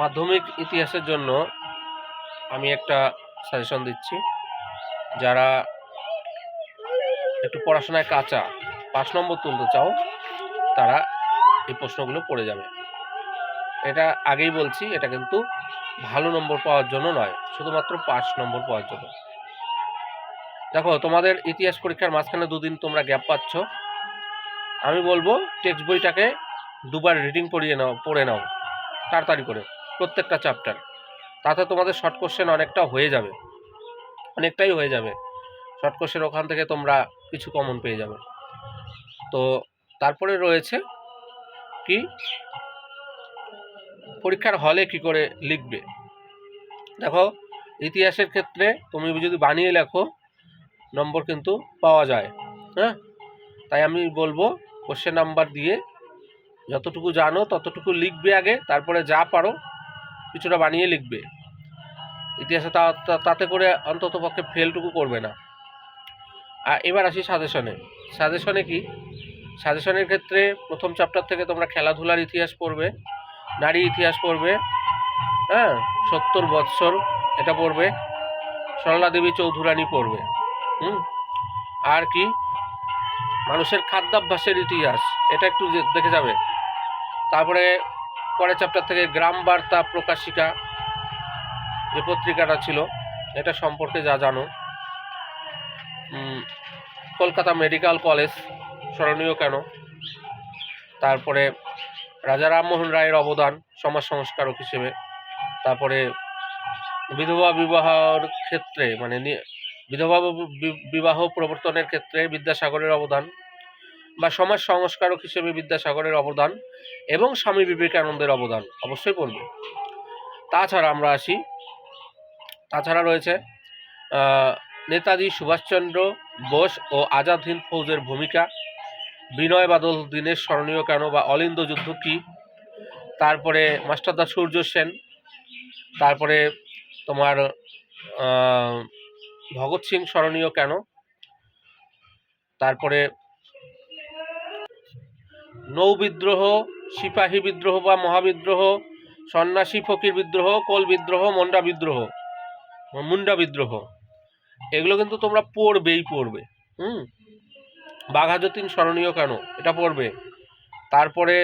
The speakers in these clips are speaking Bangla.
মাধ্যমিক ইতিহাসের জন্য আমি একটা সাজেশন দিচ্ছি। যারা একটু পড়াশোনায় কাঁচা 5 নম্বর তুলতে চাও তারা এই প্রশ্নগুলো পড়ে যাবে। এটা আগেই বলছি, এটা কিন্তু ভালো নম্বর পাওয়ার জন্য নয়, শুধুমাত্র 5 নম্বর পাওয়ার জন্য। দেখো, তোমাদের ইতিহাস পরীক্ষার মাঝখানে 2 দিন তোমরা গ্যাপ পাচ্ছ। আমি বলবো টেক্সট বইটাকে 2বার রিডিং পড়ে নাও তাড়াতাড়ি করে, প্রত্যেকটা চ্যাপ্টার। তাতে তোমাদের শর্ট কোশ্চেন অনেকটাই হয়ে যাবে। শর্ট কোশ্চেন ওখান থেকে তোমরা কিছু কমন পেয়ে যাবে। তো তারপরে রয়েছে কি, পরীক্ষার হলে কি করে লিখবে। দেখো, ইতিহাসের ক্ষেত্রে তুমি যদি বানিয়ে লেখো নম্বর কিন্তু পাওয়া যায়। হ্যাঁ, তাই আমি বলবো কোশ্চেন নাম্বার দিয়ে যতটুকু জানো ততটুকু লিখবে আগে, তারপরে যা পারো কিছুটা বানিয়ে লিখবে। ইতিহাসে তাতে করে অন্তত পক্ষে ফেলটুকু করবে না। আর এবার আসি সাজেশনে কি, সাজেশনের ক্ষেত্রে প্রথম চ্যাপ্টার থেকে তোমরা খেলাধুলার ইতিহাস পড়বে, নারী ইতিহাস পড়বে, হ্যাঁ, 70 বৎসর এটা পড়বে, সরলা দেবী চৌধুরানী পড়বে। আর কি, মানুষের খাদ্যাভ্যাসের ইতিহাস, এটা একটু দেখে যাবে। তারপরে পরের চ্যাপ্টার থেকে গ্রাম বার্তা প্রকাশিকা যে পত্রিকাটা ছিল এটা সম্পর্কে যা জানো। কলকাতা মেডিকেল কলেজ স্মরণীয় কেন, তারপরে রাজা রামমোহন রায়ের অবদান সমাজ সংস্কারক হিসেবে, তারপরে বিধবা বিবাহের ক্ষেত্রে মানে বিধবা বিবাহ প্রবর্তনের ক্ষেত্রে বিদ্যাসাগরের অবদান, বা সমাজ সংস্কারক হিসেবে বিদ্যাসাগরের অবদান এবং স্বামী বিবেকানন্দের অবদান অবশ্যই পড়বে। তাছাড়া রয়েছে নেতাজি সুভাষচন্দ্র বোস ও আজাদ হিন্দ ফৌজের ভূমিকা, বিনয় বাদল দীনেশ স্মরণীয় কেন বা অলিন্দ যুদ্ধ কী, তারপরে মাস্টারদা সূর্য সেন, তারপরে তোমার ভগৎ সিং স্মরণীয় কেন, তারপরে নৌ বিদ্রোহ, সিপাহী বিদ্রোহ বা মহাবিদ্রোহ, সন্ন্যাসী ফকির বিদ্রোহ, কোল বিদ্রোহ, মুন্ডা বিদ্রোহ, এগুলো কিন্তু তোমরা পড়বে। বাঘা যতীন স্মরণীয় কেন এটা পড়বে। তারপরে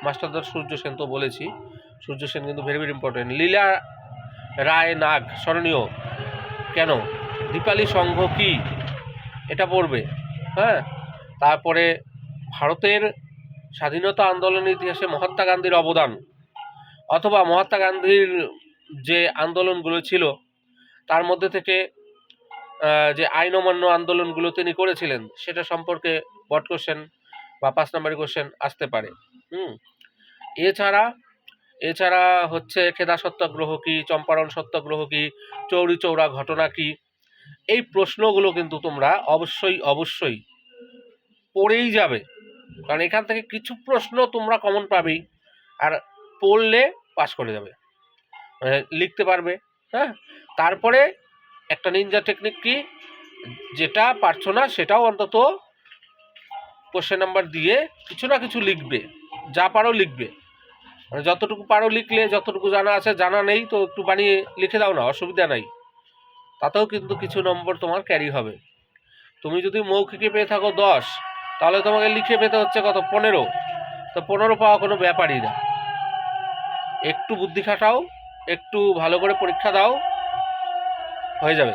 মাস্টারদা সূর্য সেন তো বলেছি, সূর্য সেন কিন্তু ভেরি ভেরি ইম্পর্টেন্ট। লীলা রায় নাগ স্মরণীয় কেন, দীপালি সংঘ কি এটা পড়বে। হ্যাঁ, তারপরে ভারতের স্বাধীনতা আন্দোলনের ইতিহাসে মহাত্মা গান্ধীর অবদান, অথবা মহাত্মা গান্ধীর যে আন্দোলনগুলো ছিল তার মধ্যে থেকে যে আইন অমান্য আন্দোলনগুলো তিনি করেছিলেন সেটা সম্পর্কে বট কোশ্চেন বা 5 নম্বরের কোশ্চেন আসতে পারে। এছাড়া হচ্ছে খেদা সত্যাগ্রহ কি, চম্পারণ সত্যাগ্রহ কি, চৌরি চৌরা ঘটনা কি, এই প্রশ্নগুলো কিন্তু তোমরা অবশ্যই পড়েই যাবে, কারণ এখান থেকে কিছু প্রশ্ন তোমরা কমন পাবেই, আর পড়লে পাস করে যাবে, লিখতে পারবে। হ্যাঁ, তারপরে একটা নিনজা টেকনিক কি, যেটা পারছো না সেটাও অন্তত কোশ্চেন নাম্বার দিয়ে কিছু না কিছু লিখবে, যা পারো লিখবে, মানে যতটুকু পারো লিখলে, যতটুকু জানা আছে, জানা নেই তো একটু বানিয়ে লিখে দাও না, অসুবিধা নাই, তাতেও কিন্তু কিছু নম্বর তোমার ক্যারি হবে। তুমি যদি মৌখিকে পেয়ে থাকো 10, তাহলে তোমাকে লিখে পেতে হচ্ছে কত, 15। তো 15 পাওয়া কোনো ব্যাপারই না। একটু বুদ্ধি খাটাও, একটু ভালো করে পরীক্ষা দাও, হয়ে যাবে।